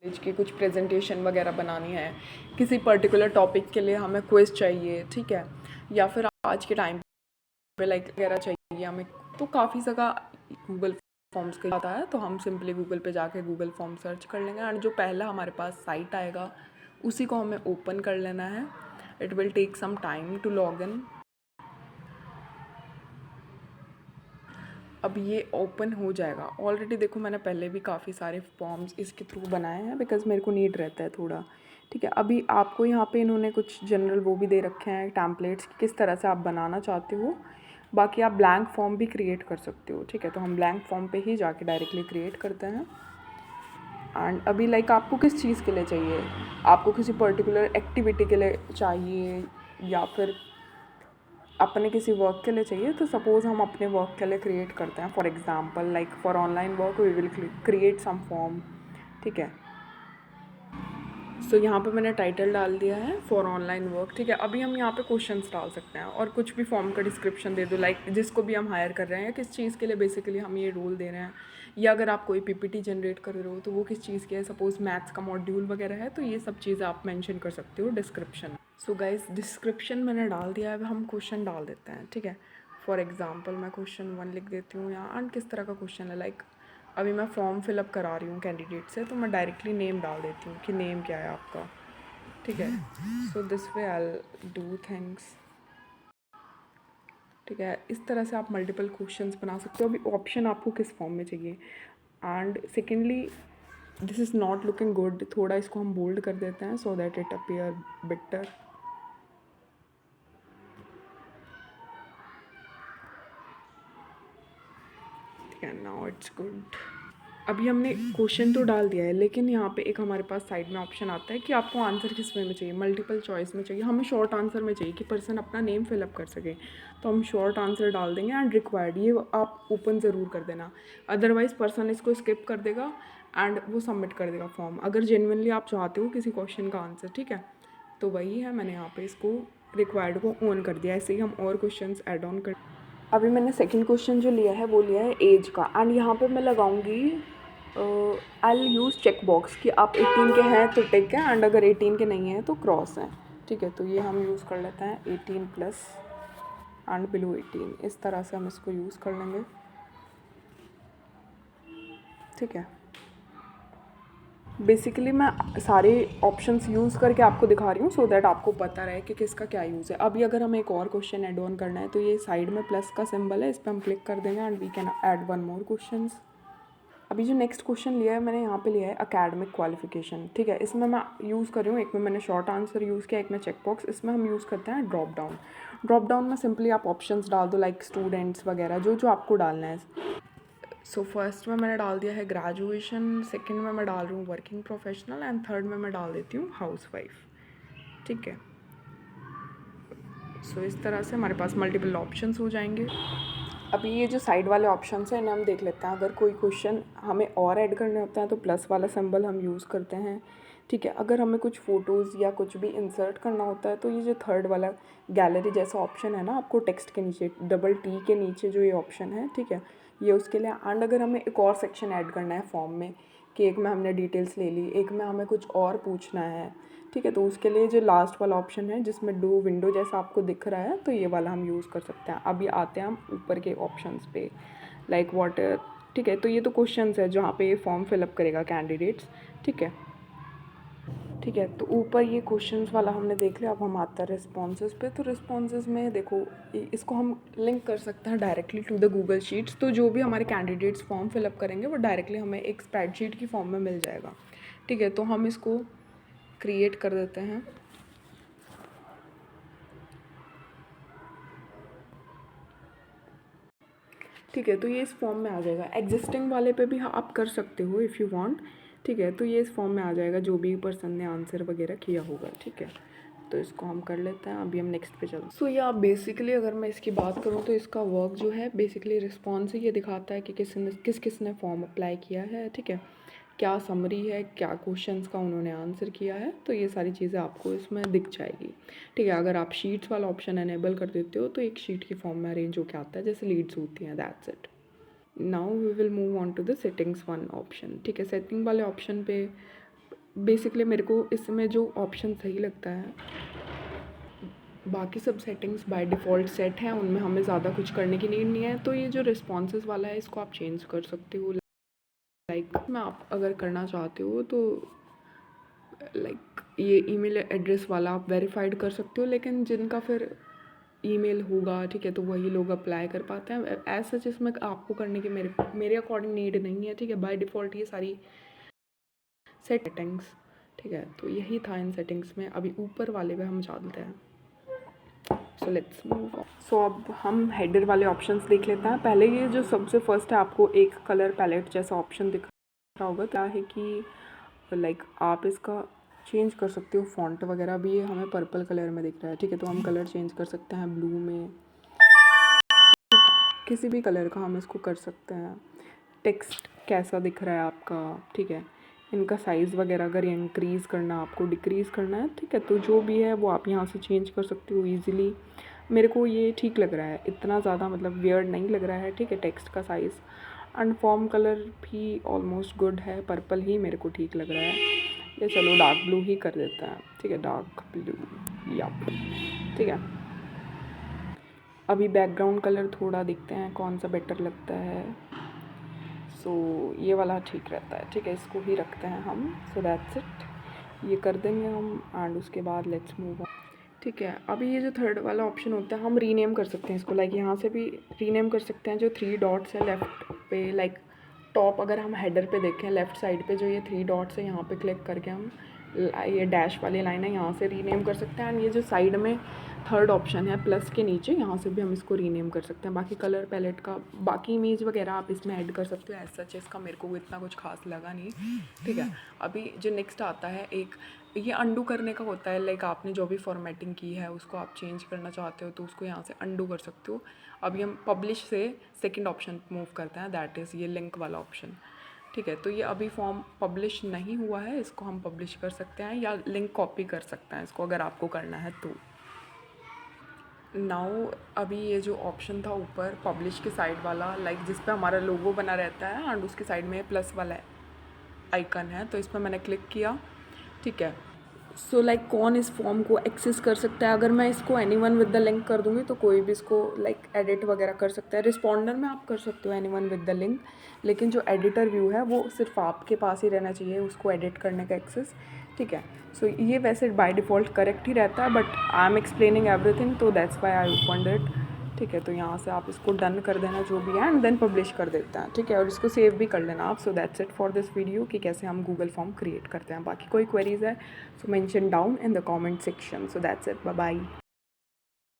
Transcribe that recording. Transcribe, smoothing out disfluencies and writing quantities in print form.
College की कुछ presentation वगैरह बनानी है, किसी पर्टिकुलर टॉपिक के लिए हमें क्विज चाहिए, ठीक है, या फिर आज के टाइम पे लाइक वगैरह चाहिए हमें, तो काफ़ी जगह गूगल फॉर्म्स का आता है। तो हम सिंपली गूगल पे जाके गूगल फॉर्म सर्च कर लेंगे एंड जो पहला हमारे पास साइट आएगा उसी को हमें ओपन कर लेना है। It will take some time to log in. अब ये ओपन हो जाएगा। ऑलरेडी देखो मैंने पहले भी काफ़ी सारे फॉर्म्स इसके थ्रू बनाए हैं बिकॉज़ मेरे को नीड रहता है थोड़ा, ठीक है। अभी आपको यहाँ पे इन्होंने कुछ जनरल वो भी दे रखे हैं टेम्पलेट्स, किस तरह से आप बनाना चाहते हो। बाकी आप ब्लैंक फॉर्म भी क्रिएट कर सकते हो, ठीक है। तो हम ब्लैंक फॉर्म पे ही जाके डायरेक्टली क्रिएट करते हैं। एंड अभी लाइक आपको किस चीज़ के लिए चाहिए, आपको किसी पर्टिकुलर एक्टिविटी के लिए चाहिए या फिर अपने किसी वर्क के लिए चाहिए। तो सपोज़ हम अपने वर्क के लिए क्रिएट करते हैं, for example like for online work we will create some form, ठीक है। सो यहाँ पे मैंने टाइटल डाल दिया है फॉर ऑनलाइन वर्क, ठीक है। अभी हम यहाँ पे क्वेश्चंस डाल सकते हैं और कुछ भी फॉर्म का डिस्क्रिप्शन दे दो, लाइक जिसको भी हम हायर कर रहे हैं या किस चीज़ के लिए बेसिकली हम ये रोल दे रहे हैं, या अगर आप कोई पीपीटी जनरेट कर रहे हो तो वो किस चीज़ के है, सपोज़ मैथ्स का मॉड्यूल वगैरह है, तो ये सब चीज़ें आप मेंशन कर सकते हो डिस्क्रिप्शन। सो गाइस डिस्क्रिप्शन मैंने डाल दिया है, अब हम क्वेश्चन डाल देते हैं, ठीक है। फॉर एग्जांपल मैं क्वेश्चन 1 लिख देती हूँ यहाँ। एंड किस तरह का क्वेश्चन है, लाइक अभी मैं फॉर्म फिलअप करा रही हूँ कैंडिडेट से, तो मैं डायरेक्टली नेम डाल देती हूँ कि नेम क्या है आपका, ठीक है। So this way I do things, ठीक है। इस तरह से आप मल्टीपल क्वेश्चंस बना सकते हो। अभी ऑप्शन आपको किस फॉर्म में चाहिए। And secondly this is not looking good, थोड़ा इसको हम बोल्ड कर देते हैं so that it appear better, ठीक है। Now it's good. अभी हमने क्वेश्चन तो डाल दिया है, लेकिन यहाँ पे एक हमारे पास साइड में ऑप्शन आता है कि आपको आंसर किस वे में चाहिए, मल्टीपल चॉइस में चाहिए, हमें शॉर्ट आंसर में चाहिए कि पर्सन अपना नेम फिलअप कर सके। तो हम शॉर्ट आंसर डाल देंगे एंड रिक्वायर्ड, ये आप ओपन ज़रूर कर देना, अदरवाइज़ पर्सन इसको स्किप कर देगा एंड वो सबमिट कर देगा फॉर्म। अगर जेन्युइनली आप चाहते हो किसी क्वेश्चन का आंसर, ठीक है, तो वही है, मैंने यहाँ पे इसको रिक्वायर्ड को ऑन कर दिया। ऐसे ही हम और क्वेश्चन ऐड ऑन कर। अभी मैंने सेकंड क्वेश्चन जो लिया है वो लिया है एज का, एंड यहाँ पे मैं लगाऊंगी आई यूज़ चेक बॉक्स कि आप 18 के हैं तो टिक है, एंड अगर 18 के नहीं हैं तो क्रॉस है, ठीक है। तो ये हम यूज़ कर लेते हैं 18 प्लस एंड बिलो 18, इस तरह से हम इसको यूज़ कर लेंगे, ठीक है। बेसिकली मैं सारे ऑप्शंस यूज़ करके आपको दिखा रही हूँ सो दैट आपको पता रहे कि किसका क्या यूज़ है। अभी अगर हमें एक और क्वेश्चन ऐड ऑन करना है तो ये साइड में प्लस का सिंबल है, इस पर हम क्लिक कर देंगे and we can add one more questions. अभी जो नेक्स्ट क्वेश्चन लिया है मैंने यहाँ पे लिया है एकेडमिक क्वालिफिकेशन, ठीक है। इसमें मैं यूज़ कर रही हूँ, एक में मैंने शॉर्ट आंसर यूज़ किया, एक में चेक बॉक्स। इसमें हम यूज़ करते हैं ड्रॉप डाउन। ड्रॉप डाउन में सिंपली आप ऑप्शंस डाल दो, लाइक स्टूडेंट्स वगैरह जो जो आपको डालना है। सो फर्स्ट में मैंने डाल दिया है ग्रेजुएशन, सेकंड में मैं डाल रही हूँ वर्किंग प्रोफेशनल एंड थर्ड में मैं डाल देती हूँ हाउसवाइफ, ठीक है। सो इस तरह से हमारे पास मल्टीपल ऑप्शंस हो जाएंगे। अभी ये जो साइड वाले ऑप्शंस हैं इन्हें हम देख लेते हैं। अगर कोई क्वेश्चन हमें और ऐड करने होता है तो प्लस वाला सिंबल हम यूज़ करते हैं, ठीक है। अगर हमें कुछ फ़ोटोज़ या कुछ भी इंसर्ट करना होता है तो ये जो थर्ड वाला गैलरी जैसा ऑप्शन है ना, आपको टेक्स्ट के नीचे डबल टी के नीचे जो ये ऑप्शन है, ठीक है, ये उसके लिए। एंड अगर हमें एक और सेक्शन ऐड करना है फॉर्म में कि एक में हमने डिटेल्स ले ली, एक में हमें कुछ और पूछना है, ठीक है, तो उसके लिए जो लास्ट वाला ऑप्शन है जिसमें दो विंडो जैसा आपको दिख रहा है, तो ये वाला हम यूज़ कर सकते हैं। अभी आते हैं हम ऊपर के ऑप्शंस पे, लाइक वाटर, ठीक है। तो ये तो क्वेश्चंस है जहाँ पे ये फॉर्म फिलअप करेगा कैंडिडेट्स, ठीक है, ठीक है। तो ऊपर ये क्वेश्चंस वाला हमने देख लिया। अब हम आते हैं रिस्पॉन्सेज पे। तो रिस्पॉन्सेज में देखो इसको हम लिंक कर सकते हैं directly to the Google sheets. तो जो भी हमारे कैंडिडेट्स फॉर्म फिलअप करेंगे वो डायरेक्टली हमें एक स्प्रेडशीट की फॉर्म में मिल जाएगा, ठीक है। तो हम इसको क्रिएट कर देते हैं, ठीक है। तो ये इस फॉर्म में आ जाएगा। एग्जिस्टिंग वाले पे भी आप कर सकते हो इफ़ यू वांट, ठीक है। तो ये इस फॉर्म में आ जाएगा जो भी पर्सन ने आंसर वगैरह किया होगा, ठीक है। तो इसको हम कर लेते हैं। अभी हम नेक्स्ट पे चलते हैं। सो या बेसिकली अगर मैं इसकी बात करूँ तो इसका वर्क जो है बेसिकली रिस्पॉन्स ही ये दिखाता है कि किस किस ने फॉर्म अप्लाई किया है, ठीक है, क्या समरी है, क्या क्वेश्चंस का उन्होंने आंसर किया है, तो ये सारी चीज़ें आपको इसमें दिख जाएगी, ठीक है। अगर आप शीट्स वाला ऑप्शन एनेबल कर देते हो तो एक शीट की फॉर्म में अरेंज होकर आता है जैसे लीड्स होती हैं, that's it. Now we will move on to the settings one option, ठीक है। सेटिंग वाले ऑप्शन पे बेसिकली मेरे को इसमें जो ऑप्शन सही लगता है, बाकी सब सेटिंग्स बाय डिफ़ॉल्ट सेट हैं, उनमें हमें ज़्यादा कुछ करने की नीड नहीं है। तो ये जो रिस्पॉन्सेज वाला है इसको आप चेंज कर सकते हो। लाइक मैं आप अगर करना चाहते हो तो लाइक ये ईमेल एड्रेस वाला आप वेरीफाइड कर सकते हो, लेकिन जिनका फिर ईमेल होगा, ठीक है, तो वही लोग अप्लाई कर पाते हैं। एज सच इसमें आपको करने की मेरे अकॉर्डिंग नीड नहीं है, ठीक है। बाय डिफ़ॉल्ट ये सारी सेटिंग्स, ठीक है, तो यही था इन सेटिंग्स में। अभी ऊपर वाले पे हम चलते हैं। So let's move on. So अब हम हेडर वाले ऑप्शंस देख लेते हैं। पहले ये जो सबसे फर्स्ट है, आपको एक कलर पैलेट जैसा ऑप्शन दिख रहा होगा। क्या है कि लाइक आप इसका चेंज कर सकते हो फॉन्ट वगैरह भी। ये हमें पर्पल कलर में दिख रहा है, ठीक है, तो हम कलर चेंज कर सकते हैं ब्लू में, किसी भी कलर का हम इसको कर सकते हैं। टेक्स्ट कैसा दिख रहा है आपका, ठीक है, इनका साइज़ वगैरह अगर ये इंक्रीज़ करना है आपको, डिक्रीज़ करना है, ठीक है, तो जो भी है वो आप यहाँ से चेंज कर सकते हो ईज़िली। मेरे को ये ठीक लग रहा है, इतना ज़्यादा मतलब वियर्ड नहीं लग रहा है, ठीक है। टेक्स्ट का साइज़ अनफॉर्म कलर भी ऑलमोस्ट गुड है, पर्पल ही मेरे को ठीक लग रहा है। ये चलो डार्क ब्लू ही कर देते हैं, ठीक है, डार्क ब्लू या, ठीक है। अभी बैकग्राउंड कलर थोड़ा देखते हैं कौन सा बेटर लगता है। सो ये वाला ठीक रहता है, ठीक है, इसको ही रखते हैं हम। सो दैट्स इट, ये कर देंगे हम एंड उसके बाद लेट्स मूव ऑन, ठीक है। अभी ये जो थर्ड वाला ऑप्शन होता है, हम रीनेम कर सकते हैं इसको। लाइक यहाँ से भी रीनेम कर सकते हैं। जो 3 डॉट्स है लेफ़्ट पे, लाइक टॉप अगर हम हेडर पे देखें लेफ़्ट साइड पे जो ये 3 डॉट्स है, यहाँ पे क्लिक करके हम ये डैश वाली लाइन है, यहाँ से रीनेम कर सकते हैं। एंड ये जो साइड में थर्ड ऑप्शन है प्लस के नीचे, यहाँ से भी हम इसको रीनेम कर सकते हैं। बाकी कलर पैलेट का बाकी इमेज वगैरह आप इसमें ऐड कर सकते हो। एज सच इसका मेरे को इतना कुछ खास लगा नहीं, ठीक है। अभी जो नेक्स्ट आता है, एक ये अंडू करने का होता है। लाइक आपने जो भी फॉर्मेटिंग की है उसको आप चेंज करना चाहते हो तो उसको यहाँ से अंडू कर सकते हो। अभी हम पब्लिश से सेकंड ऑप्शन मूव करते हैं, दैट इज़ ये लिंक वाला ऑप्शन, ठीक है। तो ये अभी फॉर्म पब्लिश नहीं हुआ है, इसको हम पब्लिश कर सकते हैं या लिंक कॉपी कर सकते हैं इसको अगर आपको करना है तो। नाउ अभी ये जो ऑप्शन था ऊपर पब्लिश के साइड वाला, लाइक जिस पे हमारा लोगो बना रहता है एंड उसके साइड में प्लस वाला आइकन है, तो इस पर मैंने क्लिक किया, ठीक है। सो लाइक कौन इस फॉर्म को एक्सेस कर सकता है? अगर मैं इसको एनीवन विद द लिंक कर दूँगी तो कोई भी इसको लाइक एडिट वगैरह कर सकता है। रिस्पॉन्डर में आप कर सकते हो एनीवन विद द लिंक, लेकिन जो एडिटर व्यू है वो सिर्फ आपके पास ही रहना चाहिए उसको एडिट करने का एक्सेस, ठीक है। सो ये वैसे बाय डिफ़ॉल्ट करेक्ट ही रहता है, but I am explaining everything, तो that's why I opened it, ठीक है। तो यहाँ से आप इसको डन कर देना जो भी है एंड देन पब्लिश कर देते हैं, ठीक है, और इसको सेव भी कर लेना आप। सो that's it for this video कि कैसे हम गूगल फॉर्म क्रिएट करते हैं। बाकी कोई क्वेरीज़ है so mention down in the comment section. So that's it, bye bye.